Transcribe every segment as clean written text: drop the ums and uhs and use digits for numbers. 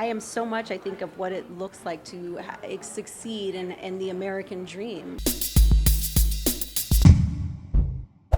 I am so much, I think, of what it looks like to succeed in the American dream.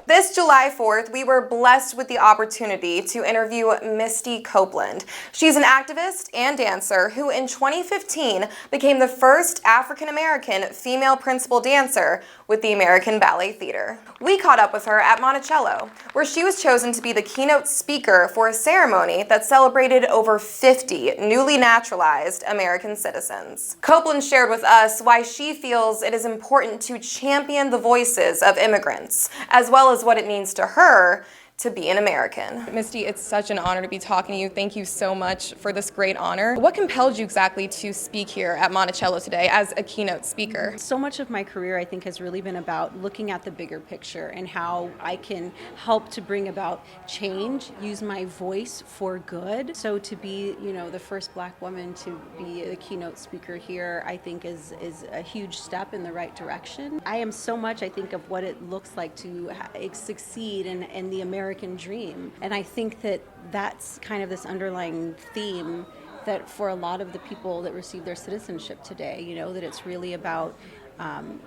This July 4th, we were blessed with the opportunity to interview Misty Copeland. She's an activist and dancer who in 2015 became the first African-American female principal dancer with the American Ballet Theater. We caught up with her at Monticello, where she was chosen to be the keynote speaker for a ceremony that celebrated over 50 newly naturalized American citizens. Copeland shared with us why she feels it is important to champion the voices of immigrants, as well as what it means to her to be an American. Misty, it's such an honor to be talking to you. Thank you so much for this great honor. What compelled you exactly to speak here at Monticello today as a keynote speaker? So much of my career, I think, has really been about looking at the bigger picture and how I can help to bring about change, use my voice for good. So to be, the first Black woman to be a keynote speaker here, I think is a huge step in the right direction. I am so much, I think, of what it looks like to succeed in the American dream. And I think that that's kind of this underlying theme that for a lot of the people that receive their citizenship today, that it's really about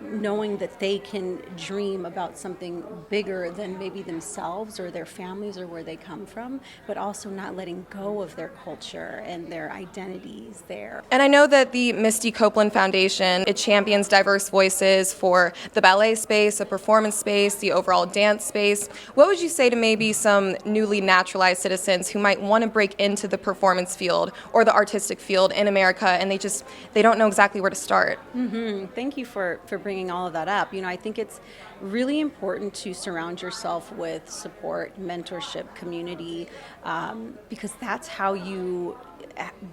knowing that they can dream about something bigger than maybe themselves or their families or where they come from, but also not letting go of their culture and their identities there. And I know that the Misty Copeland Foundation, it champions diverse voices for the ballet space, the performance space, the overall dance space. What would you say to maybe some newly naturalized citizens who might want to break into the performance field or the artistic field in America and they don't know exactly where to start? Thank you for bringing all of that up. I think it's really important to surround yourself with support, mentorship, community, because that's how you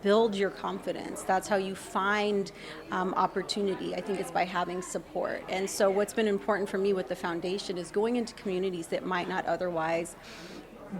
build your confidence. That's how you find opportunity. I think it's by having support. And so what's been important for me with the foundation is going into communities that might not otherwise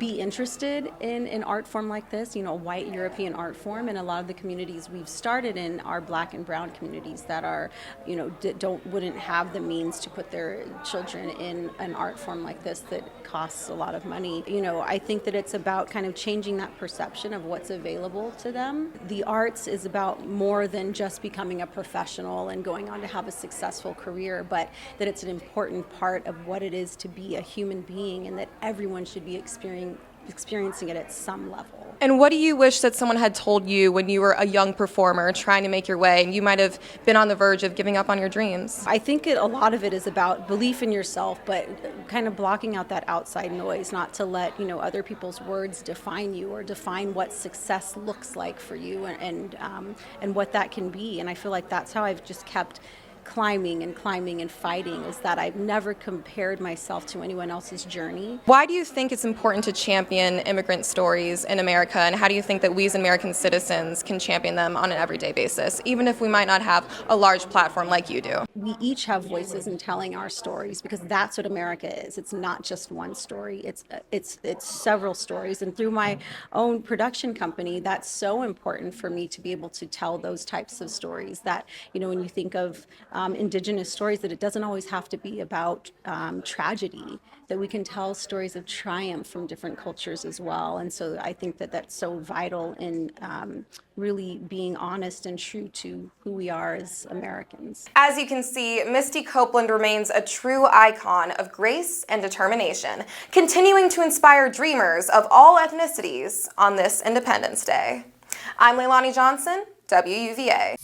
be interested in an art form like this, a white European art form. And a lot of the communities we've started in are Black and brown communities that are, wouldn't have the means to put their children in an art form like this that costs a lot of money. I think that it's about kind of changing that perception of what's available to them. The arts is about more than just becoming a professional and going on to have a successful career, but that it's an important part of what it is to be a human being and that everyone should be experiencing it at some level. And what do you wish that someone had told you when you were a young performer trying to make your way and you might have been on the verge of giving up on your dreams? I think a lot of it is about belief in yourself, but kind of blocking out that outside noise, not to let other people's words define you or define what success looks like for you and what that can be. And I feel like that's how I've just kept climbing and fighting, is that I've never compared myself to anyone else's journey. Why do you think it's important to champion immigrant stories in America, and how do you think that we as American citizens can champion them on an everyday basis, even if we might not have a large platform like you do? We each have voices in telling our stories, because that's what America is. It's not just one story. It's several stories. And through my own production company, that's so important for me to be able to tell those types of stories that, when you think of Indigenous stories, that it doesn't always have to be about tragedy, that we can tell stories of triumph from different cultures as well. And so I think that that's so vital in really being honest and true to who we are as Americans. As you can see, Misty Copeland remains a true icon of grace and determination, continuing to inspire dreamers of all ethnicities on this Independence Day. I'm Leilani Johnson, WUVA.